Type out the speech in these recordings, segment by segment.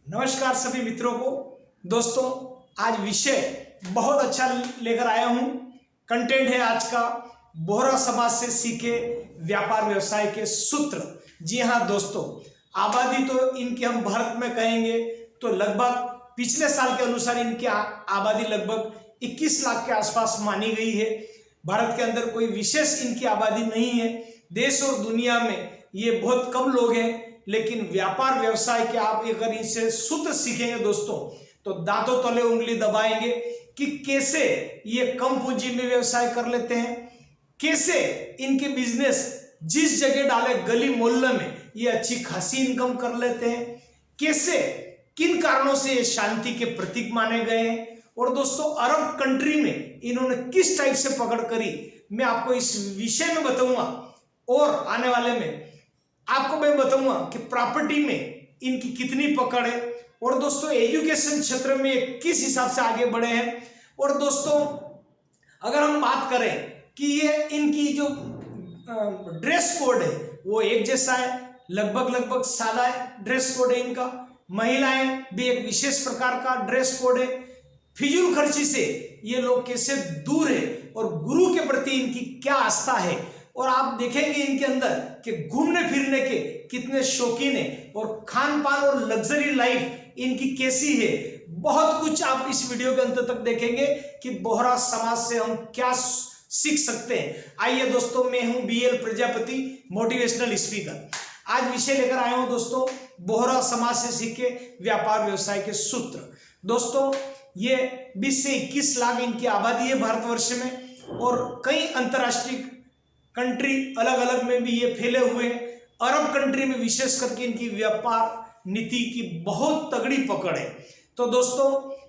नमस्कार सभी मित्रों को। दोस्तों, आज विषय बहुत अच्छा लेकर आया हूं। कंटेंट है आज का, बोहरा समाज से सीखे व्यापार व्यवसाय के सूत्र। जी हां दोस्तों, आबादी तो इनकी हम भारत में कहेंगे तो लगभग पिछले साल के अनुसार इनकी आबादी लगभग 21 लाख के आसपास मानी गई है। भारत के अंदर कोई विशेष इनकी आबादी नहीं है। देश और दुनिया में ये बहुत कम लोग हैं, लेकिन व्यापार व्यवसाय के आप अगर इनसे सूत्र सीखेंगे दोस्तों तो दांतों तले उंगली दबाएंगे कि कैसे ये कम पूंजी में व्यवसाय कर लेते हैं, कैसे इनके बिजनेस जिस जगह डाले गली मोहल्ले में ये अच्छी खासी इनकम कर लेते हैं, कैसे किन कारणों से ये शांति के प्रतीक माने गए हैं, और दोस्तों अरब कंट्री में इन्होंने किस टाइप से पकड़ करी, मैं आपको इस विषय में बताऊंगा। और आने वाले में आपको मैं बताऊंगा कि प्रॉपर्टी में इनकी कितनी पकड़ है, और दोस्तों एजुकेशन क्षेत्र में किस हिसाब से आगे बढ़े हैं। और दोस्तों अगर हम बात करें कि ये इनकी जो ड्रेस कोड है वो एक जैसा है, लगभग सादा ड्रेस कोड है इनका। महिलाएं भी एक विशेष प्रकार का ड्रेस कोड है। फिजूल खर्ची से ये लोग कैसे दूर है और गुरु के प्रति इनकी क्या आस्था है, और आप देखेंगे इनके अंदर कि घूमने फिरने के कितने शौकीन है, और खान पान और लग्जरी लाइफ इनकी कैसी है। बहुत कुछ आप इस वीडियो के अंत तक देखेंगे कि बोहरा समाज से हम क्या सीख सकते हैं। आइए दोस्तों, मैं हूं BL प्रजापति, मोटिवेशनल स्पीकर। आज विषय लेकर आया हूं दोस्तों, बोहरा समाज से सीखे व्यापार व्यवसाय के सूत्र। दोस्तों ये 20 से 21 लाख इनकी आबादी है भारतवर्ष में, और कई अंतर्राष्ट्रीय कंट्री अलग अलग में भी ये फैले हुए हैं। अरब कंट्री में विशेष करके इनकी व्यापार नीति की बहुत तगड़ी पकड़ है। तो दोस्तों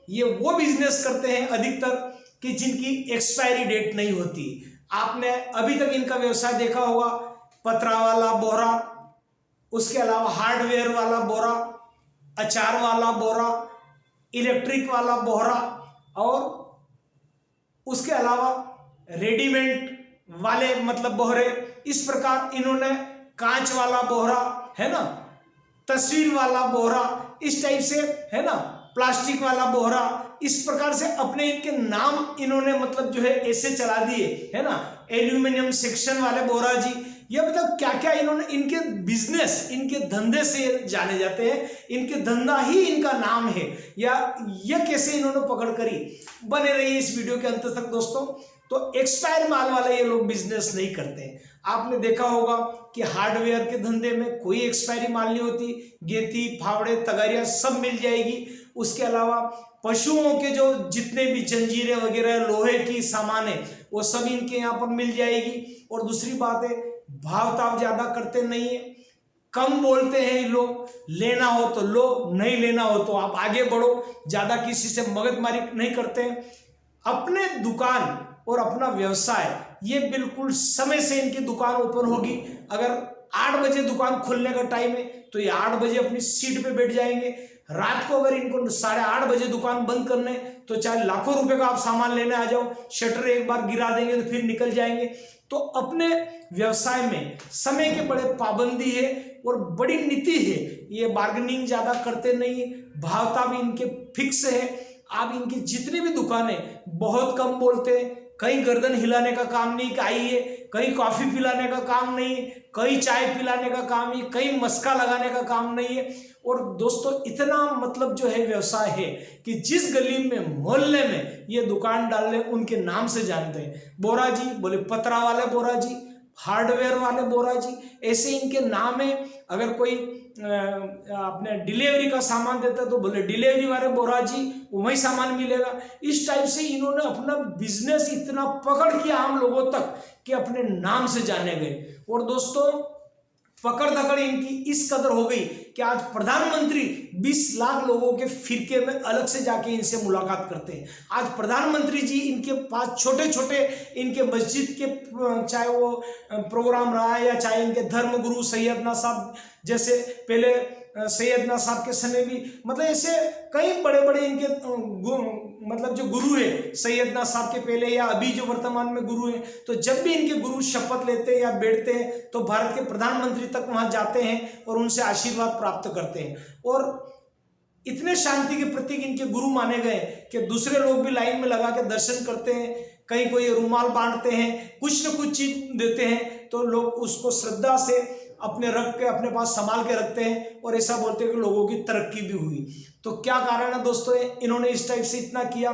ये वो बिजनेस करते हैं अधिकतर कि जिनकी एक्सपायरी डेट नहीं होती। आपने अभी तक इनका व्यवसाय देखा होगा, पतरा वाला बोरा, उसके अलावा हार्डवेयर वाला बोरा, अचार वाला बोरा, इलेक्ट्रिक वाला बोरा, और उसके अलावा रेडीमेड वाले मतलब बोहरे। इस प्रकार इन्होंने कांच वाला बोहरा है ना, तस्वीर वाला बोहरा, इस टाइप से है ना, प्लास्टिक वाला बोहरा, इस प्रकार से अपने इनके नाम इन्होंने मतलब जो है ऐसे चला दिए है ना। एल्यूमिनियम सेक्शन वाले बोहरा जी, ये मतलब क्या क्या इन्होंने, इनके बिजनेस इनके धंधे से जाने जाते हैं, इनके धंधा ही इनका नाम है, या ये कैसे इन्होंने पकड़ करी। बने रहिए इस वीडियो के अंत तक दोस्तों। तो एक्सपायर माल वाले ये लोग बिजनेस नहीं करते हैं। आपने देखा होगा कि हार्डवेयर के धंधे में कोई एक्सपायरी माल नहीं होती, गेती फावड़े तगारियां सब मिल जाएगी। उसके अलावा पशुओं के जो जितने भी जंजीरें वगैरह लोहे की सामान है वो सब इनके यहाँ पर मिल जाएगी। और दूसरी बात है, भाव ताव ज्यादा करते नहीं है, कम बोलते हैं ये लोग। लेना हो तो लो, नहीं लेना हो तो आप आगे बढ़ो, ज्यादा किसी से मगजमारी नहीं करते हैं। अपने दुकान और अपना व्यवसाय ये बिल्कुल समय से इनकी दुकान ओपन होगी। अगर 8 बजे दुकान खोलने का टाइम है तो ये 8 बजे अपनी सीट पे बैठ जाएंगे। रात को अगर इनको 8:30 बजे दुकान बंद करने तो चाहे लाखों रुपए का आप सामान लेने आ जाओ, शटर एक बार गिरा देंगे तो फिर निकल जाएंगे। तो अपने व्यवसाय में समय के बड़े पाबंदी है और बड़ी नीति है। ये बार्गेनिंग ज्यादा करते नहीं, भावता भी इनके फिक्स है। आप इनकी जितनी भी दुकानें बहुत कम बोलते हैं, कहीं गर्दन हिलाने का काम नहीं आइए, कहीं कॉफी पिलाने का काम नहीं है, कहीं चाय पिलाने का काम नहीं, कहीं मस्का लगाने का काम नहीं है। और दोस्तों इतना मतलब जो है व्यवसाय है कि जिस गली में मोहल्ले में ये दुकान डालने उनके नाम से जानते हैं। बोरा जी बोले पतरा वाले बोरा जी, हार्डवेयर वाले बोरा जी, ऐसे इनके नाम है। अगर कोई अपने डिलीवरी का सामान देता है तो बोले डिलीवरी वाले बोरा जी, वही सामान मिलेगा। इस टाइप से इन्होंने अपना बिजनेस इतना पकड़ किया हम लोगों तक कि अपने नाम से जाने गए। और दोस्तों पकड़ धकड़ इनकी इस कदर हो गई कि आज प्रधानमंत्री 20 लाख लोगों के फिरके में अलग से जाके इनसे मुलाकात करते हैं। आज प्रधानमंत्री जी इनके पास छोटे छोटे इनके मस्जिद के चाहे वो प्रोग्राम रहा है, या चाहे इनके धर्मगुरु सैयदना साहब जैसे पहले सैयदना साहब के समय भी मतलब ऐसे कई बड़े बड़े इनके मतलब जो गुरु है सैयदना साहब के पहले या अभी जो वर्तमान में गुरु हैं, तो जब भी इनके गुरु शपथ लेते हैं या बैठते हैं तो भारत के प्रधानमंत्री तक वहां जाते हैं और उनसे आशीर्वाद प्राप्त करते हैं। और इतने शांति के प्रतीक इनके गुरु माने गए कि दूसरे लोग भी लाइन में लगा के दर्शन करते हैं, कहीं कोई रुमाल बांटते हैं, कुछ न कुछ चीज देते हैं, तो लोग उसको श्रद्धा से अपने रख के अपने पास संभाल के रखते हैं और ऐसा बोलते हैं कि लोगों की तरक्की भी हुई। तो क्या कारण है दोस्तों इन्होंने इस टाइप से इतना किया,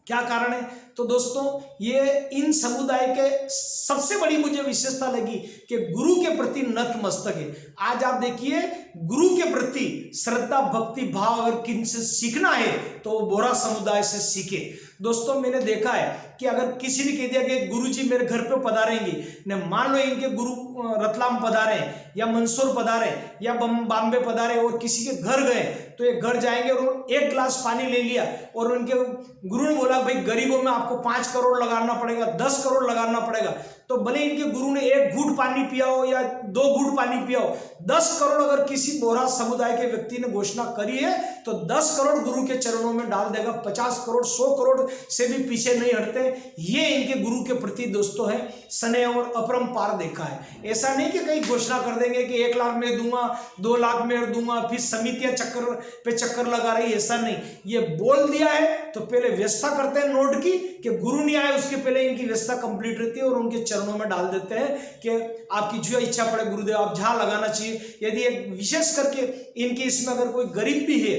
क्या कारण है? तो दोस्तों ये इन समुदाय के सबसे बड़ी मुझे विशेषता लगी कि गुरु के प्रति नतमस्तक है। आज आप देखिए गुरु के प्रति श्रद्धा भक्ति भाव अगर किनसे सीखना है तो बोहरा समुदाय से सीखे। दोस्तों मैंने देखा है कि अगर किसी ने कह दिया कि गुरुजी मेरे घर पे पधारेंगे, न मान लो इनके गुरु रतलाम पधारे या मंदसौर पधारे या बॉम्बे पधारे और किसी के घर गए तो ये घर जाएंगे और एक गिलास पानी ले लिया और उनके गुरु ने बोला भाई गरीबों में आपको 5 करोड़ लगाना पड़ेगा, 10 करोड़ लगाना पड़ेगा, तो भले इनके गुरु ने 1 घूंट पानी पिया हो या 2 घूंट पानी पिया हो, 10 करोड़ अगर किसी बोहरा समुदाय के व्यक्ति ने घोषणा करी है तो 10 करोड़ गुरु के चरणों में डाल देगा। 50 करोड़ 100 करोड़ से भी पीछे नहीं हटते। ये इनके गुरु के प्रति दोस्तों है स्नेह और अपरंपार देखा है। ऐसा नहीं कि कहीं घोषणा कर देंगे कि 1 लाख में दूंगा, 2 लाख में दूंगा, फिर समितियां चक्कर पे चक्कर लगा रही, ऐसा नहीं। ये बोल दिया है तो पहले व्यवस्था करते हैं नोट की कि गुरु नहीं आए उसके पहले इनकी व्यवस्था कंप्लीट रहती है और उनके चरणों में डाल देते हैं कि आपकी जो इच्छा पड़े गुरुदेव आप जहां लगाना चाहिए। यदि एक विशेष करके इनके इसमें अगर कोई गरीब भी है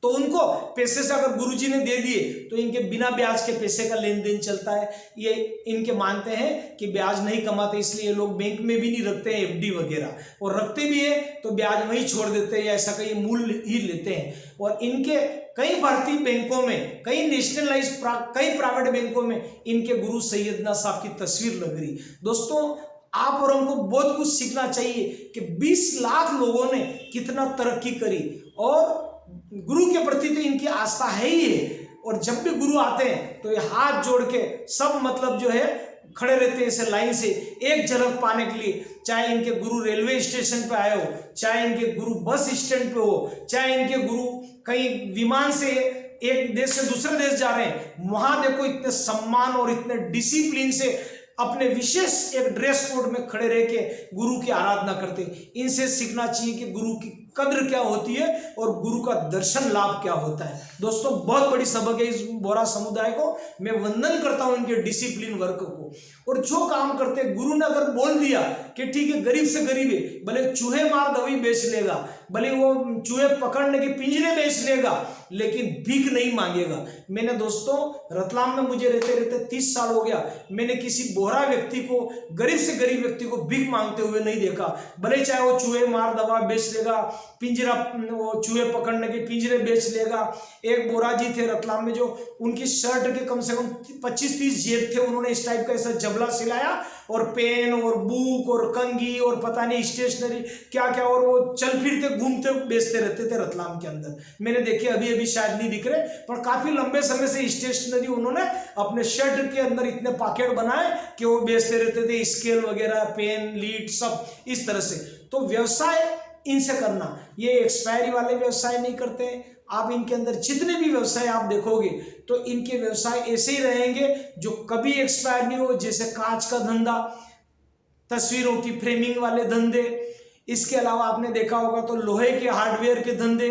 तो उनको पैसे से अगर गुरुजी ने दे दिए तो इनके बिना ब्याज के पैसे का लेन देन चलता है। ये इनके मानते हैं कि ब्याज नहीं कमाते इसलिए लोग बैंक में भी नहीं रखते हैं एफडी वगैरह, और रखते भी है तो ब्याज वहीं छोड़ देते हैं या ऐसा कहीं मूल्य ही लेते हैं। और इनके कई भारतीय बैंकों में, कई नेशनलाइज कई प्राइवेट बैंकों में इनके गुरु सैयदना साहब की तस्वीर लग रही। दोस्तों आप और हमको बहुत कुछ सीखना चाहिए कि 20 लाख लोगों ने कितना तरक्की करी और गुरु के प्रति तो इनकी आस्था है ही है। और जब भी गुरु आते हैं तो ये हाथ जोड़ के सब मतलब जो है खड़े रहते हैं ऐसे लाइन से एक झलक पाने के लिए। चाहे इनके गुरु रेलवे स्टेशन पे आए हो, चाहे इनके गुरु बस स्टैंड पे हो, चाहे इनके गुरु कहीं विमान से एक देश से दूसरे देश जा रहे हैं, वहां देखो इतने सम्मान और इतने डिसिप्लिन से अपने विशेष एक ड्रेस कोड में खड़े रह के गुरु की आराधना करते। इनसे सीखना चाहिए कि गुरु की कद्र क्या होती है और गुरु का दर्शन लाभ क्या होता है। दोस्तों बहुत बड़ी सबक है इस बोहरा समुदाय को। मैं वंदन करता हूं इनके डिसिप्लिन वर्क को। और जो काम करते गुरु ने अगर बोल दिया कि ठीक है गरीब से गरीब है, भले चूहे मार दवाई बेच लेगा, भले वो चूहे पकड़ने के पिंजरे बेच लेगा, लेकिन भीख नहीं मांगेगा। मैंने दोस्तों रतलाम में मुझे रहते रहते 30 साल हो गया, मैंने किसी बोहरा व्यक्ति को, गरीब से गरीब व्यक्ति को भीख मांगते हुए नहीं देखा। भले चाहे वो चूहे मार दवा बेच लेगा, पिंजरा वो चूहे पकड़ने के पिंजरे बेच लेगा। एक बोरा जी थे रतलाम में जो उनकी शर्ट के कम से कम 25-30 जेब थे, उन्होंने इस टाइप का ऐसा जबला सिलाया और पेन और बुक और कंघी और पता नहीं स्टेशनरी क्या क्या, और वो चल फिरते घूमते बेचते रहते थे रतलाम के अंदर। मैंने देखे अभी अभी शायद नहीं दिख रहे, पर काफी लंबे समय से स्टेशनरी उन्होंने अपने शर्ट के अंदर इतने पॉकेट बनाए कि वो बेचते रहते थे, स्केल वगैरह, पेन, लीड, सब इस तरह से। तो व्यवसाय इनसे करना, ये एक्सपायरी वाले व्यवसाय नहीं करते हैं। आप इनके अंदर जितने भी व्यवसाय आप देखोगे तो इनके व्यवसाय ऐसे ही रहेंगे जो कभी एक्सपायर नहीं हो। जैसे कांच का धंधा, तस्वीरों की फ्रेमिंग वाले धंधे, इसके अलावा आपने देखा होगा तो लोहे के हार्डवेयर के धंधे,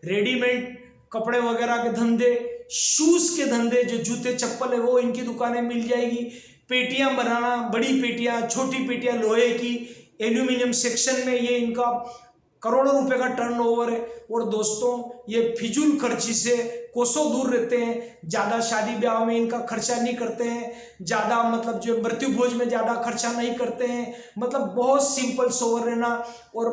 रेडीमेड कपड़े वगैरह के धंधे, शूज के धंधे, जो जूते चप्पल है वो इनकी दुकानें मिल जाएगी। पेटियां बनाना, बड़ी पेटियां, छोटी पेटियां लोहे की, एल्यूमिनियम सेक्शन में ये इनका करोड़ों रुपए का टर्नओवर है। और दोस्तों ये फिजूल खर्ची से कोसों दूर रहते हैं। ज़्यादा शादी ब्याह में इनका खर्चा नहीं करते हैं, ज़्यादा मतलब जो मृत्यु भोज में ज़्यादा खर्चा नहीं करते हैं, मतलब बहुत सिंपल सोवर रहना। और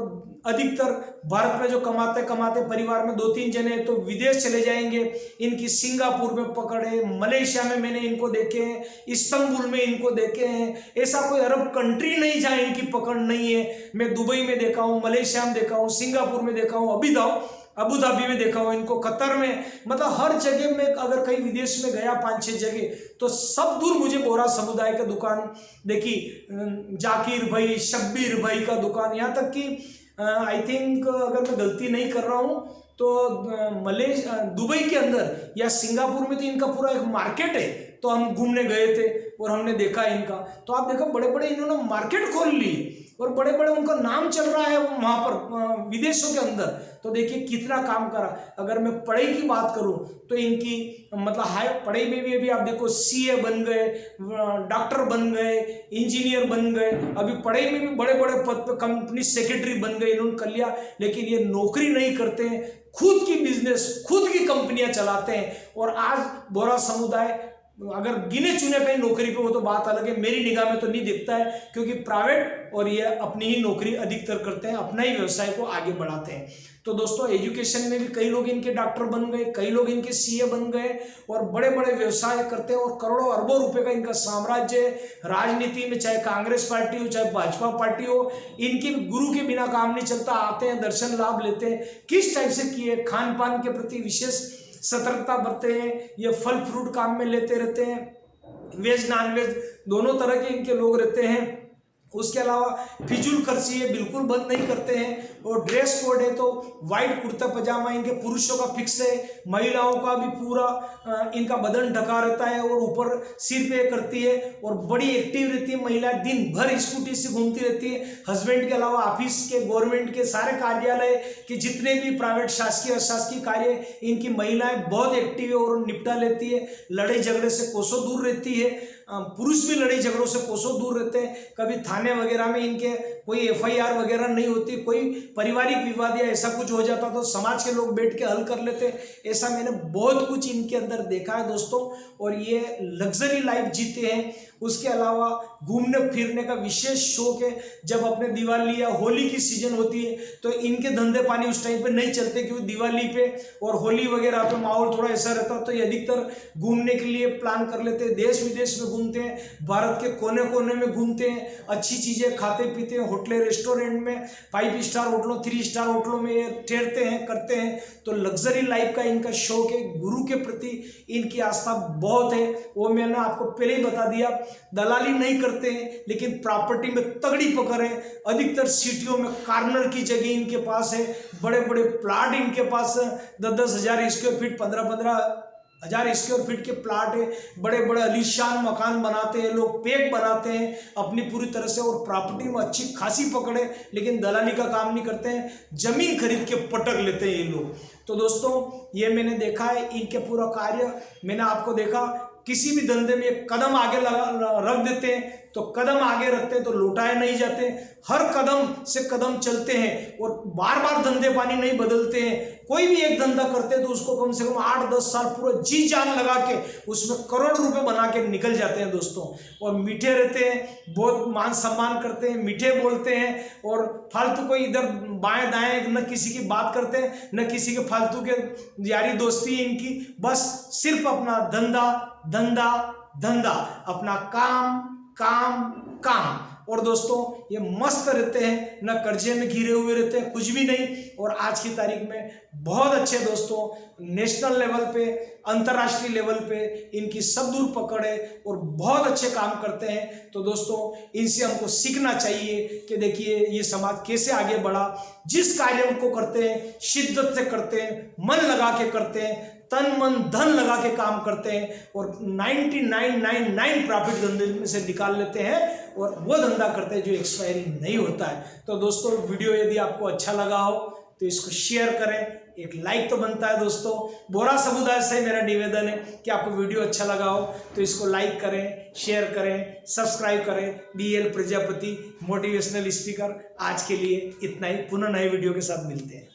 अधिकतर भारत में जो कमाते कमाते परिवार में 2-3 जने तो विदेश चले जाएंगे। इनकी सिंगापुर में पकड़ है, मलेशिया में मैंने इनको देखे हैं, इस्तांबुल में इनको देखे हैं। ऐसा कोई अरब कंट्री नहीं जहाँ इनकी पकड़ नहीं है। मैं दुबई में देखा हूँ, मलेशिया में देखा हूँ, सिंगापुर में देखा हूँ, अबू धाबी में देखा हूँ इनको, कतर में, मतलब हर जगह में अगर कहीं विदेश में गया 5-6 जगह तो सब दूर मुझे बोहरा समुदाय का दुकान देखी। जाकिर भाई, शब्बीर भाई का दुकान, यहाँ तक कि आई थिंक अगर मैं गलती नहीं कर रहा हूँ तो दुबई के अंदर या सिंगापुर में तो इनका पूरा एक मार्केट है। तो हम घूमने गए थे और हमने देखा इनका, तो आप देखो बड़े बड़े इन्होंने मार्केट खोल लिए और बड़े बड़े उनका नाम चल रहा है वहाँ पर विदेशों के अंदर। तो देखिए कितना काम करा। अगर मैं पढ़ाई की बात करूं तो इनकी मतलब हाई पढ़ाई में भी अभी आप देखो सीए बन गए, डॉक्टर बन गए, इंजीनियर बन गए, अभी पढ़ाई में भी बड़े बड़े पद पे कंपनी सेक्रेटरी बन गए, इन्होंने कर लिया। लेकिन ये नौकरी नहीं करते हैं, खुद की बिजनेस, खुद की कंपनियां चलाते हैं। और आज बोहरा समुदाय अगर गिने चुने कहीं नौकरी पे हो तो बात अलग है, मेरी निगाह में तो नहीं दिखता है, क्योंकि प्राइवेट और ये अपनी ही नौकरी अधिकतर करते हैं, अपना ही व्यवसाय को आगे बढ़ाते हैं। तो दोस्तों एजुकेशन में भी कई लोग इनके डॉक्टर बन गए, कई लोग इनके सीए बन गए और बड़े बड़े व्यवसाय करते हैं और करोड़ों अरबों रुपए का इनका साम्राज्य है। राजनीति में चाहे कांग्रेस पार्टी हो चाहे भाजपा पार्टी हो, इनके गुरु के बिना काम नहीं चलता। आते हैं, दर्शन लाभ लेते हैं, किस टाइप से किए, खान पान के प्रति विशेष सतर्कता बरतते हैं, ये फल फ्रूट काम में लेते रहते हैं, वेज नॉन वेज दोनों तरह के इनके लोग रहते हैं। उसके अलावा फिजूल खर्ची ये बिल्कुल बंद नहीं करते हैं। और ड्रेस कोड है तो वाइट कुर्ता पजामा इनके पुरुषों का फिक्स है, महिलाओं का भी पूरा इनका बदन ढका रहता है और ऊपर सिर पे करती है और बड़ी एक्टिव रहती है महिला, दिन भर स्कूटी से घूमती रहती है। हस्बैंड के अलावा ऑफिस के, गवर्नमेंट के सारे कार्यालय के जितने भी प्राइवेट शासकीय अशासकीय कार्य, इनकी महिलाएं बहुत एक्टिव है और निपटा लेती है। लड़ाई झगड़े से कोसों दूर रहती है, पुरुष भी लड़ाई झगड़ों से कोसों दूर रहते हैं। कभी थाने वगैरह में इनके कोई एफआईआर वगैरह नहीं होती, कोई पारिवारिक विवाद या ऐसा कुछ हो जाता तो समाज के लोग बैठ के हल कर लेते। ऐसा मैंने बहुत कुछ इनके अंदर देखा है दोस्तों। और ये लग्जरी लाइफ जीते हैं। उसके अलावा घूमने फिरने का विशेष शौक है। जब अपने दिवाली या होली की सीजन होती है तो इनके धंधे पानी उस टाइम पे नहीं चलते, क्योंकि दिवाली पे और होली वगैरह पे माहौल थोड़ा ऐसा रहता है। तो ये अधिकतर घूमने के लिए प्लान कर लेते हैं, देश विदेश में घूमते हैं, भारत के कोने कोने में घूमते हैं, अच्छी चीज़ें खाते पीते हैं, होटलें रेस्टोरेंट में 5 स्टार होटलों 3 स्टार होटलों में ये ठहरते हैं, करते हैं। तो लग्जरी लाइफ का इनका शौक है। गुरु के प्रति इनकी आस्था बहुत है, वो मैंने आपको पहले ही बता दिया। दलाली नहीं करते हैं, लेकिन प्रॉपर्टी में तगड़ी पकड़ है। अधिकतर सिटियों में कॉर्नर की जगह इनके पास है, बड़े बड़े प्लाट इनके पास 10-10 हज़ार स्क्वायर फीट, 15-15 हज़ार स्क्वायर फीट के प्लाट है। बड़े बड़े आलीशान मकान बनाते हैं लोग, पैक बनाते हैं अपनी पूरी तरह से, और प्रॉपर्टी में अच्छी खासी पकड़ है। लेकिन दलाली का काम नहीं करते हैं, जमीन खरीद के पटक लेते हैं ये लोग। तो दोस्तों ये मैंने देखा है इनके पूरा कार्य। मैंने आपको देखा किसी भी धंधे में एक कदम आगे रख देते हैं तो कदम आगे रखते हैं तो लौटाए नहीं जाते, हर कदम से कदम चलते हैं और बार बार धंधे पानी नहीं बदलते हैं। कोई भी एक धंधा करते हैं तो उसको कम से कम 8-10 साल पूरा जी जान लगा के उसमें करोड़ रुपए बना के निकल जाते हैं दोस्तों। और मीठे रहते हैं, बहुत मान सम्मान करते हैं, मीठे बोलते हैं और फालतू कोई इधर बाएं दाएं न किसी की बात करते हैं, न किसी के फालतू के यारी दोस्ती है इनकी। बस सिर्फ अपना धंधा धंधा धंधा, अपना काम काम काम। और दोस्तों ये मस्त रहते हैं, न कर्जे में घिरे हुए रहते हैं, कुछ भी नहीं। और आज की तारीख में बहुत अच्छे दोस्तों नेशनल लेवल पे, अंतर्राष्ट्रीय लेवल पे इनकी सब दूर पकड़ है और बहुत अच्छे काम करते हैं। तो दोस्तों इनसे हमको सीखना चाहिए कि देखिए ये समाज कैसे आगे बढ़ा। जिस कार्य को करते हैं शिद्दत से करते हैं, मन लगा के करते हैं, तन मन धन लगा के काम करते हैं और 99.99 प्रॉफिट धंधे में से निकाल लेते हैं और वो धंधा करते हैं जो एक्सपायरी नहीं होता है। तो दोस्तों वीडियो यदि आपको अच्छा लगा हो तो इसको शेयर करें, एक लाइक तो बनता है दोस्तों। बोहरा समुदाय से मेरा निवेदन है कि आपको वीडियो अच्छा लगा हो तो इसको लाइक करें, शेयर करें, सब्सक्राइब करें। BL Prajapati motivational speaker. आज के लिए इतना ही, पुनः नए वीडियो के साथ मिलते हैं।